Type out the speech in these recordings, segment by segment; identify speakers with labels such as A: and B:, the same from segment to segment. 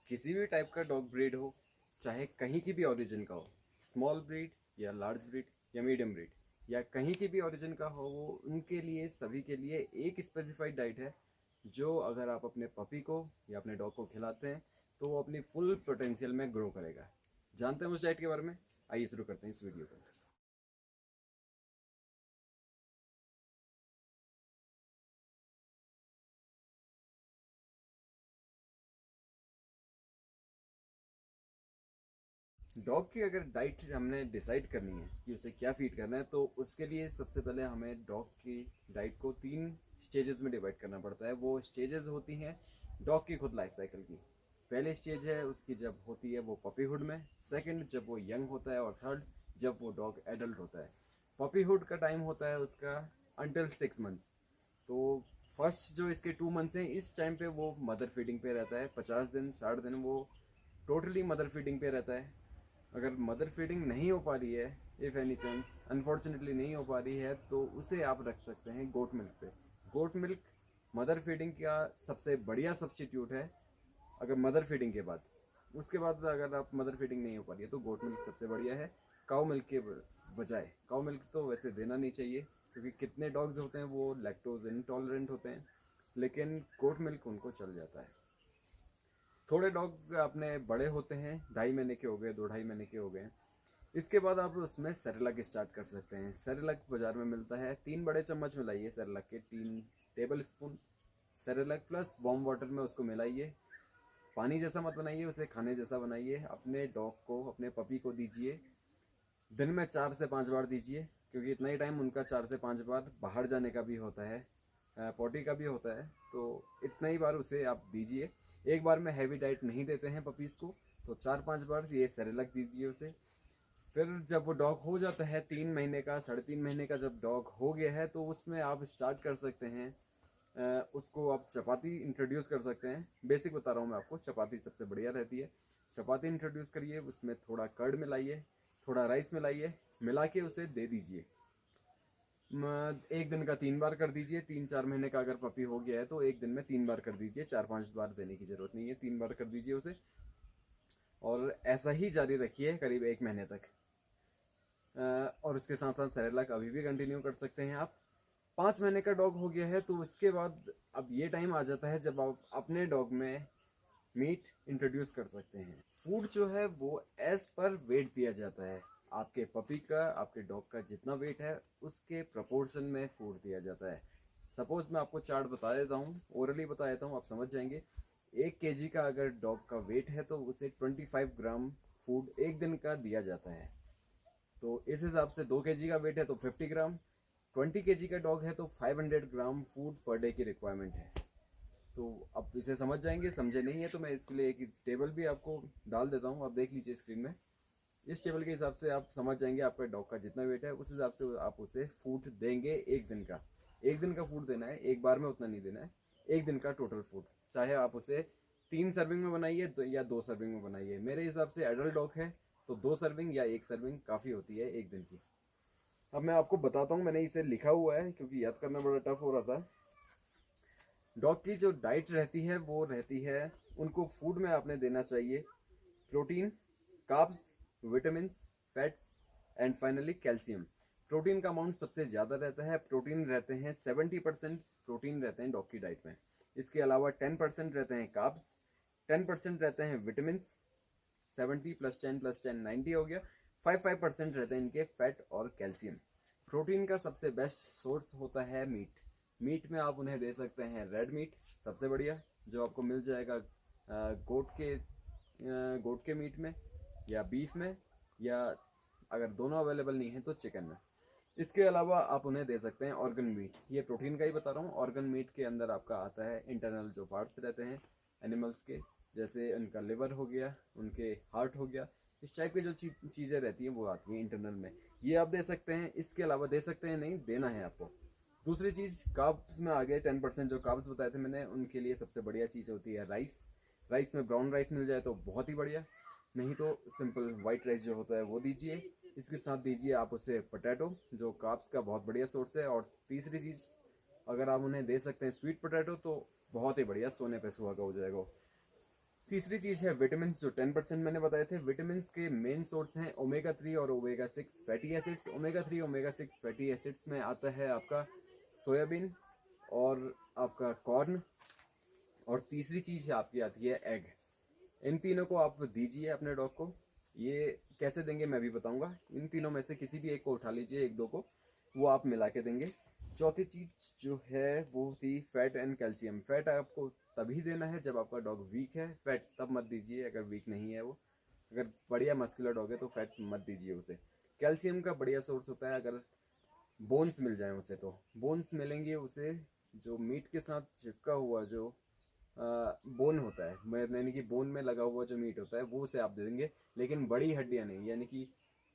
A: किसी भी टाइप का डॉग ब्रीड हो, चाहे कहीं की भी ओरिजिन का हो, स्मॉल ब्रीड या लार्ज ब्रीड या मीडियम ब्रीड या कहीं की भी ओरिजिन का हो, वो उनके लिए सभी के लिए एक स्पेसिफाइड डाइट है जो अगर आप अपने पपी को या अपने डॉग को खिलाते हैं तो वो अपनी फुल पोटेंशियल में ग्रो करेगा। जानते हैं उस डाइट के बारे में? आइए शुरू करते हैं इस वीडियो को। डॉग की अगर डाइट हमने डिसाइड करनी है कि उसे क्या फीड करना है, तो उसके लिए सबसे पहले हमें डॉग की डाइट को 3 स्टेजेस में डिवाइड करना पड़ता है। वो स्टेजेस होती हैं डॉग की खुद लाइफ साइकिल की। पहले स्टेज है उसकी जब होती है वो पपीहुड में, सेकंड जब वो यंग होता है, और थर्ड जब वो डॉग एडल्ट होता है। पपीहुड का टाइम होता है उसका अंटिल 6 मंथ्स। तो फर्स्ट जो इसके 2 मंथ्स हैं, इस टाइम पे वो मदर फीडिंग पे रहता है। 50 दिन 60 दिन वो टोटली मदर फीडिंग पे रहता है। अगर मदर फीडिंग नहीं हो पा रही है, इफ़ एनी चांस अनफॉर्चुनेटली नहीं हो पा रही है, तो उसे आप रख सकते हैं गोट मिल्क पे। गोट मिल्क मदर फीडिंग का सबसे बढ़िया सब्सटीट्यूट है। अगर मदर फीडिंग के बाद, उसके बाद अगर आप मदर फीडिंग नहीं हो पा रही है तो गोट मिल्क सबसे बढ़िया है काऊ मिल्क के बजाय। काऊ मिल्क तो वैसे देना नहीं चाहिए, क्योंकि कितने डॉग्स होते हैं वो लैक्टोज इंटॉलरेंट होते हैं, लेकिन गोट मिल्क उनको चल जाता है। थोड़े डॉग अपने बड़े होते हैं, 2.5 महीने के हो गए, 2 2.5 महीने के हो गए, इसके बाद आप उसमें सेरेलक स्टार्ट कर सकते हैं। सेरेलक बाजार में मिलता है। 3 बड़े चम्मच मिलाइए सेरेलक के, 3 tablespoon Cerelac plus warm water में उसको मिलाइए। पानी जैसा मत बनाइए उसे, खाने जैसा बनाइए। अपने डॉग को, अपने पपी को दीजिए। दिन में 4 से 5 बार दीजिए, क्योंकि इतना ही टाइम उनका 4 से 5 बार बाहर जाने का भी होता है, पॉटी का भी होता है। तो इतना ही बार उसे आप दीजिए। एक बार में हैवी डाइट नहीं देते हैं पपीज़ को, तो 4 5 बार ये सेरेलक दीजिए उसे। फिर जब वो डॉग हो जाता है 3 महीने का, 3.5 महीने का जब डॉग हो गया है, तो उसमें आप स्टार्ट कर सकते हैं, उसको आप चपाती इंट्रोड्यूस कर सकते हैं। बेसिक बता रहा हूँ मैं आपको, चपाती सबसे बढ़िया रहती है। चपाती इंट्रोड्यूस करिए, उसमें थोड़ा कर्ड मिलाइए, थोड़ा राइस मिलाइए, मिला के उसे दे दीजिए। एक दिन का 3 बार कर दीजिए। 3 4 महीने का अगर पपी हो गया है तो एक दिन में 3 बार कर दीजिए, 4 5 बार देने की ज़रूरत नहीं है, 3 बार कर दीजिए उसे। और ऐसा ही जारी रखिए करीब 1 महीने तक। और उसके साथ साथ सेरेलक अभी भी कंटिन्यू कर सकते हैं आप। 5 महीने का डॉग हो गया है तो उसके बाद अब ये टाइम आ जाता है जब आप अपने डॉग में मीट इंट्रोड्यूस कर सकते हैं। फूड जो है वो एज पर वेट दिया जाता है। आपके पपी का, आपके डॉग का जितना वेट है उसके प्रोपोर्शन में फूड दिया जाता है। सपोज मैं आपको चार्ट बता देता हूँ, ओरली बता देता हूँ, आप समझ जाएंगे। 1 kg का अगर डॉग का वेट है तो उसे 25 ग्राम फूड एक दिन का दिया जाता है। तो इस हिसाब से 2 kg का वेट है तो 50 ग्राम, 20 kg का डॉग है तो 500 ग्राम फूड पर डे की रिक्वायरमेंट है। तो आप इसे समझ जाएंगे। समझे नहीं है तो मैं इसके लिए एक टेबल भी आपको डाल देता हूँ, आप देख लीजिए स्क्रीन में। इस टेबल के हिसाब से आप समझ जाएंगे आपका डॉग का जितना वेट है, उस हिसाब से आप उसे फूड देंगे एक दिन का। एक दिन का फूड देना है, एक बार में उतना नहीं देना है। एक दिन का टोटल फूड, चाहे आप उसे 3 सर्विंग में बनाइए या 2 सर्विंग में बनाइए। मेरे हिसाब से एडल्ट डॉग है तो 2 सर्विंग या 1 सर्विंग काफ़ी होती है एक दिन की। अब मैं आपको बताता हूँ, मैंने इसे लिखा हुआ है क्योंकि याद करना बड़ा टफ हो रहा था। डॉग की जो डाइट रहती है वो रहती है, उनको फूड में आपने देना चाहिए protein, carbs, vitamin, fats and finally calcium. Protein का अमाउंट सबसे ज़्यादा रहता है। प्रोटीन रहते हैं 70% प्रोटीन रहते हैं डॉग की डाइट में। इसके अलावा 10% रहते हैं कार्ब्स, 10% रहते हैं विटामिन, 70 + 10 + 10 90 हो गया। 5% रहते हैं इनके फैट और कैल्शियम। प्रोटीन का सबसे बेस्ट सोर्स होता है मीट। मीट में आप उन्हें दे सकते हैं रेड मीट, सबसे बढ़िया, जो आपको मिल जाएगा गोट के मीट में या बीफ में, या अगर दोनों अवेलेबल नहीं है तो चिकन में। इसके अलावा आप उन्हें दे सकते हैं ऑर्गन मीट। ये प्रोटीन का ही बता रहा हूँ। ऑर्गन मीट के अंदर आपका आता है इंटरनल जो पार्ट्स रहते हैं एनिमल्स के, जैसे उनका लिवर हो गया, उनके हार्ट हो गया, इस टाइप की जो चीज़ें रहती हैं वो आती हैं इंटरनल में। ये आप दे सकते हैं। इसके अलावा दे सकते हैं नहीं, देना है आपको। दूसरी चीज़ काब्स में आ गए। 10% जो काब्स बताए थे मैंने, उनके लिए सबसे बढ़िया चीज़ होती है राइस। राइस में ब्राउन राइस मिल जाए तो बहुत ही बढ़िया, नहीं तो सिंपल वाइट राइस जो होता है वो दीजिए। इसके साथ दीजिए आप उसे पोटैटो, जो काब्स का बहुत बढ़िया सोर्स है। और तीसरी चीज़, अगर आप उन्हें दे सकते हैं स्वीट पोटैटो तो बहुत ही बढ़िया, सोने पे सुहागा हो जाएगा। तीसरी चीज़ है विटामिन, जो 10% मैंने बताए थे। विटामिन के मेन सोर्स हैं ओमेगा 3 और omega 6 fatty acids. Omega 3 omega 6 fatty acids में आता है आपका सोयाबीन और आपका कॉर्न, और तीसरी चीज़ है आपकी आती है एग। इन तीनों को आप दीजिए अपने डॉग को। ये कैसे देंगे मैं भी बताऊंगा। इन तीनों में से किसी भी एक को उठा लीजिए, एक दो को, वो आप मिला के देंगे। चौथी चीज़ जो है वो थी फैट एंड कैल्शियम। फैट आपको तभी देना है जब आपका डॉग वीक है, फैट तब मत दीजिए अगर वीक नहीं है वो। अगर बढ़िया मस्कुलर डॉग है तो फैट मत दीजिए उसे। कैल्शियम का बढ़िया सोर्स होता है अगर बोन्स मिल जाए उसे, तो बोन्स मिलेंगे उसे, जो मीट के साथ चिपका हुआ जो बोन होता है, यानी कि बोन में लगा हुआ जो मीट होता है वो उसे आप दे देंगे। लेकिन बड़ी हड्डियाँ नहीं, यानी कि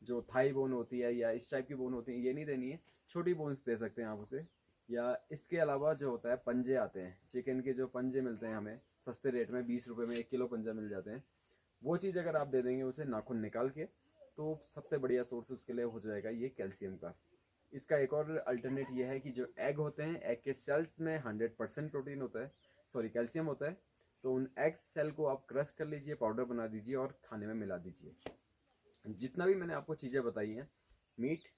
A: जो थाई बोन होती है या इस टाइप की बोन होती है ये नहीं देनी है। छोटी बोन्स दे सकते हैं आप उसे। या इसके अलावा जो होता है पंजे आते हैं, चिकन के जो पंजे मिलते हैं हमें सस्ते रेट में, 20 रुपये में 1 किलो पंजा मिल जाते हैं। वो चीज़ अगर आप दे देंगे उसे नाखून निकाल के, तो सबसे बढ़िया सोर्स उसके लिए हो जाएगा ये कैल्शियम का। इसका एक और अल्टरनेट ये है कि जो एग होते हैं, एग के सेल्स में 100% प्रोटीन होता है, सॉरी कैल्शियम होता है। तो उन एग सेल को आप क्रश कर लीजिए, पाउडर बना दीजिए और खाने में मिला दीजिए। जितना भी मैंने आपको चीज़ें बताई हैं, मीट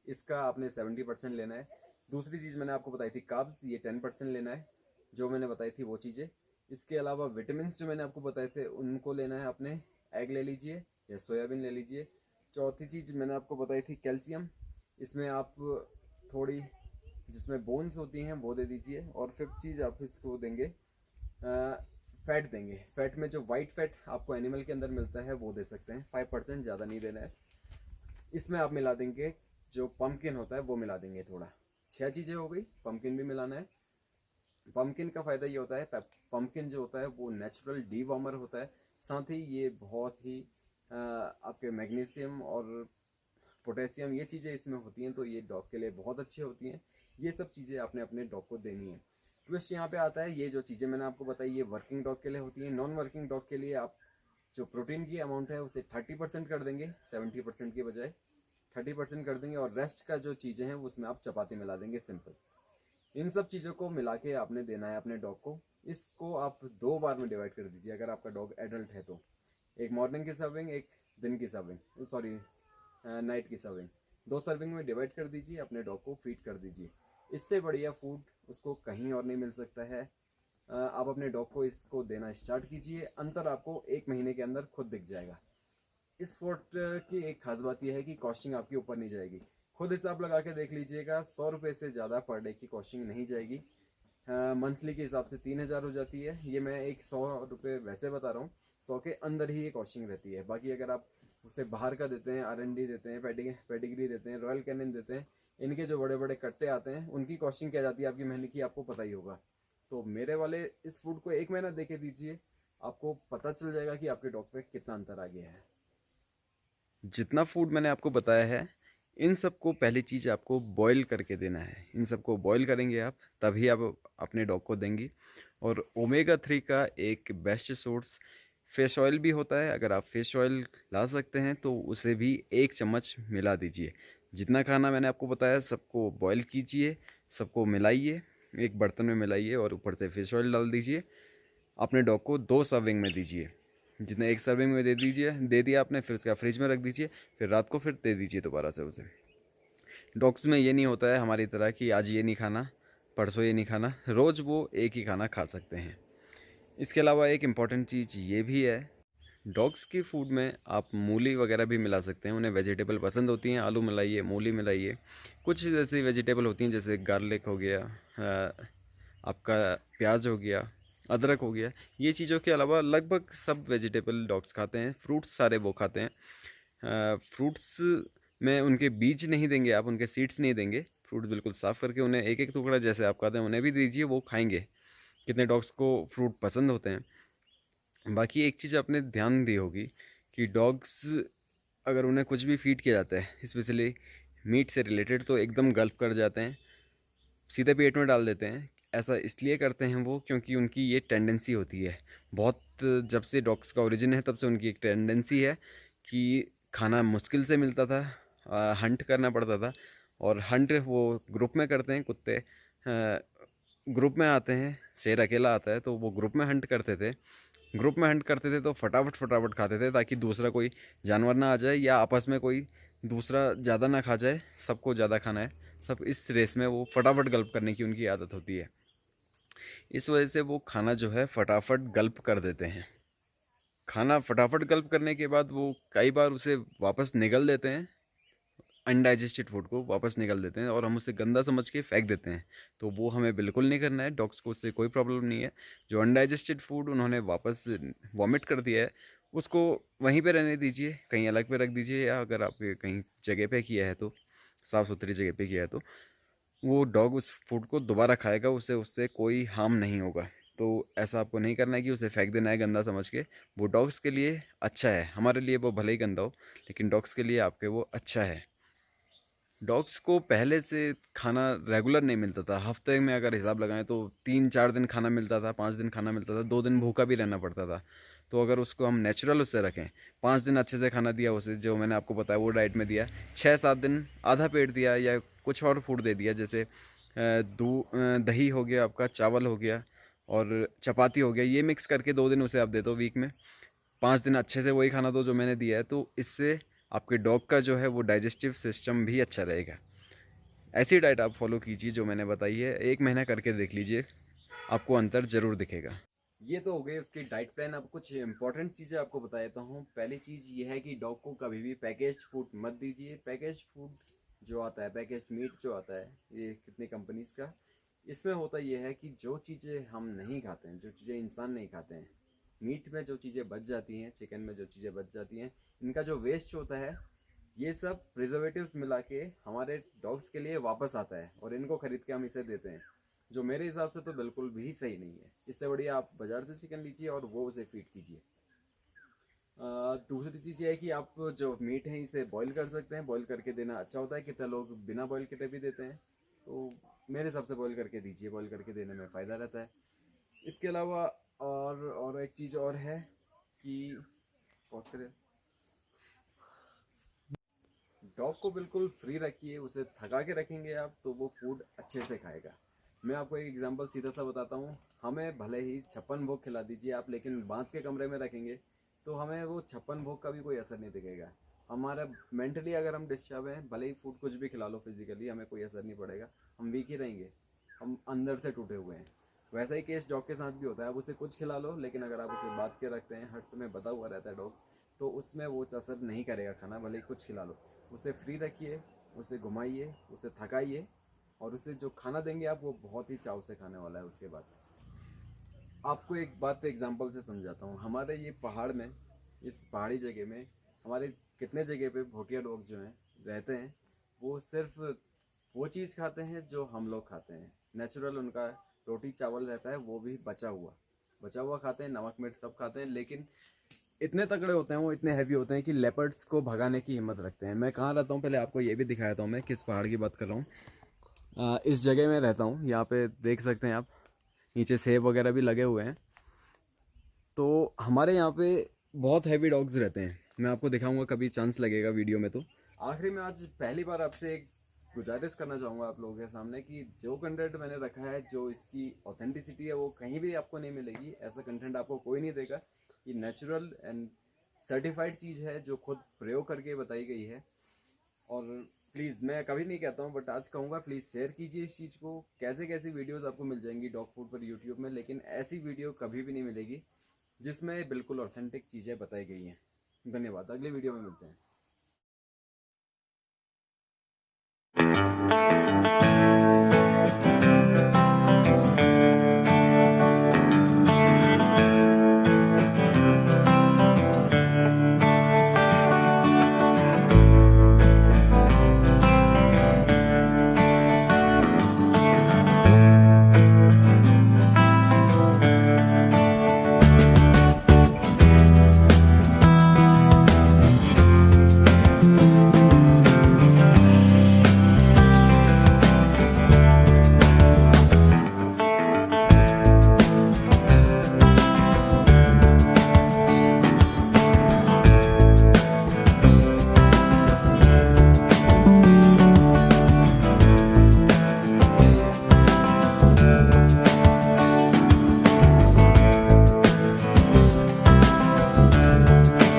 A: इसका आपने 70% लेना है। दूसरी चीज़ मैंने आपको बताई थी कार्ब्स, ये 10% लेना है, जो मैंने बताई थी वो चीज़ें। इसके अलावा विटामिन जो मैंने आपको बताए थे उनको लेना है आपने। एग ले लीजिए या सोयाबीन ले लीजिए। चौथी चीज़ मैंने आपको बताई थी कैल्शियम, इसमें आप थोड़ी जिसमें बोन्स होती हैं वो दे दीजिए। और फिफ्थ चीज़ आप इसको देंगे फैट देंगे। फैट में जो वाइट फैट आपको एनिमल के अंदर मिलता है वो दे सकते हैं, 5%, ज़्यादा नहीं देना है। इसमें आप मिला देंगे जो पम्पकिन होता है वो मिला देंगे थोड़ा। 6 चीज़ें हो गई, पम्पकिन भी मिलाना है। पम्पकिन का फ़ायदा ये होता है, पम्पकिन जो होता है वो नेचुरल डीवॉर्मर होता है। साथ ही ये बहुत ही आपके मैग्नीशियम और पोटेशियम ये चीज़ें इसमें होती हैं, तो ये डॉग के लिए बहुत अच्छी होती हैं। ये सब चीज़ें आपने अपने डॉग को देनी है। ट्विस्ट यहाँ पे आता है, ये जो चीज़ें मैंने आपको बताई ये वर्किंग डॉग के लिए होती हैं। नॉन वर्किंग डॉग के लिए आप जो प्रोटीन की अमाउंट है उसे 30% कर देंगे, 70% के बजाय 30% कर देंगे। और रेस्ट का जो चीज़ें हैं उसमें आप चपाती मिला देंगे, सिंपल। इन सब चीज़ों को मिला के आपने देना है अपने डॉग को। इसको आप 2 बार में डिवाइड कर दीजिए अगर आपका डॉग एडल्ट है तो। एक मॉर्निंग की सर्विंग, एक दिन की सर्विंग, सॉरी नाइट की सर्विंग। 2 सर्विंग में डिवाइड कर दीजिए, अपने डॉग को फीड कर दीजिए। इससे बढ़िया फूड उसको कहीं और नहीं मिल सकता है। आप अपने डॉग को इसको देना स्टार्ट कीजिए, अंतर आपको 1 महीने के अंदर खुद दिख जाएगा। इस फूड की एक खास बात यह है कि कॉस्टिंग आपकी ऊपर नहीं जाएगी। खुद हिसाब लगा के देख लीजिएगा, 100 रुपये से ज़्यादा पर डे की कॉस्टिंग नहीं जाएगी। मंथली के हिसाब से 3000 हो जाती है। ये मैं एक 100 रुपये वैसे बता रहा हूँ, 100 के अंदर ही ये कॉस्टिंग रहती है। बाकी अगर आप उसे बाहर का देते हैं, R&D देते हैं, पेडिग्री देते हैं, रॉयल कैनिन देते हैं, इनके जो बड़े बड़े कट्टे आते हैं उनकी कॉस्टिंग क्या जाती है आपकी महीने की, आपको पता ही होगा। तो मेरे वाले इस फूड को 1 महीना दे के दीजिए, आपको पता चल जाएगा कि आपके डॉग पे कितना अंतर आ गया है। जितना फूड मैंने आपको बताया है, इन सबको पहली चीज़ आपको बॉईल करके देना है। इन सबको बॉईल करेंगे आप, तभी आप अपने डॉग को देंगे। और ओमेगा 3 का एक बेस्ट सोर्स फिश ऑयल भी होता है। अगर आप फिश ऑयल ला सकते हैं तो उसे भी 1 चम्मच मिला दीजिए। जितना खाना मैंने आपको बताया सबको बॉईल कीजिए, सबको मिलाइए, एक बर्तन में मिलाइए और ऊपर से फिश ऑयल डाल दीजिए। अपने डॉग को 2 सर्विंग में दीजिए। जितना 1 सर्विंग में दे दिया आपने, फिर उसका फ्रिज में रख दीजिए, फिर रात को फिर दे दीजिए दोबारा से उसे। डॉग्स में ये नहीं होता है हमारी तरह कि आज ये नहीं खाना, परसों ये नहीं खाना, रोज़ वो एक ही खाना खा सकते हैं। इसके अलावा एक इम्पॉर्टेंट चीज़ ये भी है, डॉग्स की फूड में आप मूली वगैरह भी मिला सकते हैं। उन्हें वेजिटेबल पसंद होती हैं, आलू मिलाइए, मूली मिलाइए। कुछ ऐसी वेजिटेबल होती हैं जैसे गार्लिक हो गया, आपका प्याज हो गया, अदरक हो गया। ये चीज़ों के अलावा लगभग सब वेजिटेबल डॉग्स खाते हैं। फ्रूट्स सारे वो खाते हैं। फ्रूट्स में उनके बीज नहीं देंगे आप, उनके सीड्स नहीं देंगे। फ्रूट बिल्कुल साफ़ करके उन्हें एक एक टुकड़ा जैसे आप खाते हैं उन्हें भी दीजिए, वो खाएंगे। कितने डॉग्स को फ्रूट पसंद होते हैं। बाकी एक चीज़ आपने ध्यान दी होगी कि डॉग्स अगर उन्हें कुछ भी फीड किया जाता है, स्पेशली मीट से रिलेटेड, तो एकदम गल्प कर जाते हैं, सीधे पेट में डाल देते हैं। ऐसा इसलिए करते हैं वो क्योंकि उनकी ये टेंडेंसी होती है। बहुत जब से डॉग्स का ओरिजिन है तब से उनकी एक टेंडेंसी है कि खाना मुश्किल से मिलता था, हंट करना पड़ता था। और हंट वो ग्रुप में करते हैं, कुत्ते ग्रुप में आते हैं, शेर अकेला आता है तो वो ग्रुप में हंट करते थे। ग्रुप में हंट करते थे तो फटाफट फटाफट खाते थे, ताकि दूसरा कोई जानवर ना आ जाए या आपस में कोई दूसरा ज़्यादा ना खा जाए। सबको ज़्यादा खाना है, सब इस रेस में वो फटाफट गल्प करने की उनकी आदत होती है। इस वजह से वो खाना जो है फटाफट गल्प कर देते हैं। खाना फटाफट गल्प करने के बाद वो कई बार उसे वापस निगल देते हैं, अनडाइजेस्टेड फूड को वापस निकाल देते हैं और हम उसे गंदा समझ के फेंक देते हैं। तो वो हमें बिल्कुल नहीं करना है, डॉग्स को उससे कोई प्रॉब्लम नहीं है। जो अनडाइजेस्टेड फूड उन्होंने वापस वॉमिट कर दिया है, उसको वहीं पे रहने दीजिए, कहीं अलग पे रख दीजिए, या अगर आप कहीं जगह पे किया है तो साफ़ सुथरी जगह पे किया है तो वो डॉग उस फूड को दोबारा खाएगा, उसे उससे कोई हार्म नहीं होगा। तो ऐसा आपको नहीं करना है कि उसे फेंक देना है गंदा समझ के। वो डॉग्स के लिए अच्छा है, हमारे लिए वो भले ही गंदा हो, लेकिन डॉग्स के लिए आपके वो अच्छा है। डॉग्स को पहले से खाना रेगुलर नहीं मिलता था। हफ्ते में अगर हिसाब लगाएं तो 3-4 दिन खाना मिलता था, 5 दिन खाना मिलता था, 2 दिन भूखा भी रहना पड़ता था। तो अगर उसको हम नेचुरल उससे रखें, 5 दिन अच्छे से खाना दिया उसे, जो मैंने आपको बताया वो डाइट में दिया, 6-7 दिन आधा पेट दिया या कुछ और फूड दे दिया, जैसे दही हो गया आपका, चावल हो गया और चपाती हो गया, ये मिक्स करके 2 दिन उसे आप दे दो वीक में। 5 दिन अच्छे से वही खाना दो जो मैंने दिया है, तो इससे आपके डॉग का जो है वो डाइजेस्टिव सिस्टम भी अच्छा रहेगा। ऐसी डाइट आप फॉलो कीजिए जो मैंने बताई है, 1 महीना करके देख लीजिए, आपको अंतर ज़रूर दिखेगा। ये तो हो गई उसकी डाइट प्लान। अब कुछ इंपॉर्टेंट चीज़ें आपको बता देता हूँ। पहली चीज़ ये है कि डॉग को कभी भी पैकेज्ड फूड मत दीजिए। पैकेज्ड फूड जो आता है, पैकेज्ड मीट जो आता है, ये कितनी कंपनीज़ का, इसमें होता ये है कि जो चीज़ें हम नहीं खाते हैं, जो चीज़ें इंसान नहीं खाते हैं, मीट में जो चीज़ें बच जाती हैं, चिकन में जो चीज़ें बच जाती हैं, इनका जो वेस्ट होता है, ये सब प्रिजर्वेटिव्स मिला के हमारे डॉग्स के लिए वापस आता है और इनको खरीद के हम इसे देते हैं, जो मेरे हिसाब से तो बिल्कुल भी सही नहीं है। इससे बढ़िया आप बाज़ार से चिकन लीजिए और वो उसे फीड कीजिए। दूसरी चीज़ ये है कि आप जो मीट है इसे बॉईल कर सकते हैं, बॉईल करके देना अच्छा होता है। कितने लोग बिना बॉईल करे भी देते हैं, तो मेरे हिसाब से बॉईल करके दीजिए, बॉईल करके देने में फ़ायदा रहता है। इसके अलावा और एक चीज़ और है कि बात करें, डॉग को बिल्कुल फ्री रखिए। उसे थका के रखेंगे आप तो वो फूड अच्छे से खाएगा। मैं आपको एक एग्जांपल सीधा सा बताता हूँ। हमें भले ही 56 भोग खिला दीजिए आप, लेकिन बांध के कमरे में रखेंगे तो हमें वो 56 भोग का भी कोई असर नहीं दिखेगा। हमारा मेंटली अगर हम डिस्टर्ब हैं, भले ही फूड कुछ भी खिला लो, फिजिकली हमें कोई असर नहीं पड़ेगा, हम वीक ही रहेंगे, हम अंदर से टूटे हुए हैं। वैसा ही केस डॉग के साथ भी होता है। आप उसे कुछ खिला लो, लेकिन अगर आप उसे बांध के रखते हैं, हर समय बता हुआ रहता है डॉग, तो उसमें वो असर नहीं करेगा खाना, भले ही कुछ खिला लो। उसे फ्री रखिए, उसे घुमाइए, उसे थकाइए, और उसे जो खाना देंगे आप वो बहुत ही चाव से खाने वाला है। उसके बाद आपको एक बात एग्जांपल से समझाता हूँ। हमारे ये पहाड़ में, इस पहाड़ी जगह में, हमारे कितने जगह पे भोटिया लोग जो हैं रहते हैं, वो सिर्फ वो चीज़ खाते हैं जो हम लोग खाते हैं। नेचुरल उनका रोटी चावल रहता है, वो भी बचा हुआ खाते हैं, नमक मिर्च सब खाते हैं, लेकिन इतने तगड़े होते हैं वो, इतने हैवी होते हैं कि लेपर्ड्स को भगाने की हिम्मत रखते हैं। मैं कहाँ रहता हूँ पहले आपको ये भी दिखाया था, मैं किस पहाड़ की बात कर रहा हूँ। इस जगह में रहता हूँ, यहाँ पे देख सकते हैं आप, नीचे सेब वगैरह भी लगे हुए हैं। तो हमारे यहाँ पे बहुत हैवी डॉग्स रहते हैं। मैं आपको दिखाऊंगा कभी चांस लगेगा वीडियो में। तो आखिरी में आज पहली बार आपसे एक गुजारिश करना चाहूँगा आप लोगों के सामने कि जो कंटेंट मैंने रखा है, जो इसकी ऑथेंटिसिटी है, वो कहीं भी आपको नहीं मिलेगी। ऐसा कंटेंट आपको कोई नहीं देगा। ये नेचुरल एंड सर्टिफाइड चीज़ है जो खुद प्रयोग करके बताई गई है। और प्लीज़, मैं कभी नहीं कहता हूँ बट आज कहूँगा, प्लीज़ शेयर कीजिए इस चीज़ को। कैसे कैसी वीडियोस आपको मिल जाएंगी डॉग फूड पर यूट्यूब में, लेकिन ऐसी वीडियो कभी भी नहीं मिलेगी जिसमें बिल्कुल ऑथेंटिक चीज़ें बताई गई हैं। धन्यवाद, अगले वीडियो में मिलते हैं।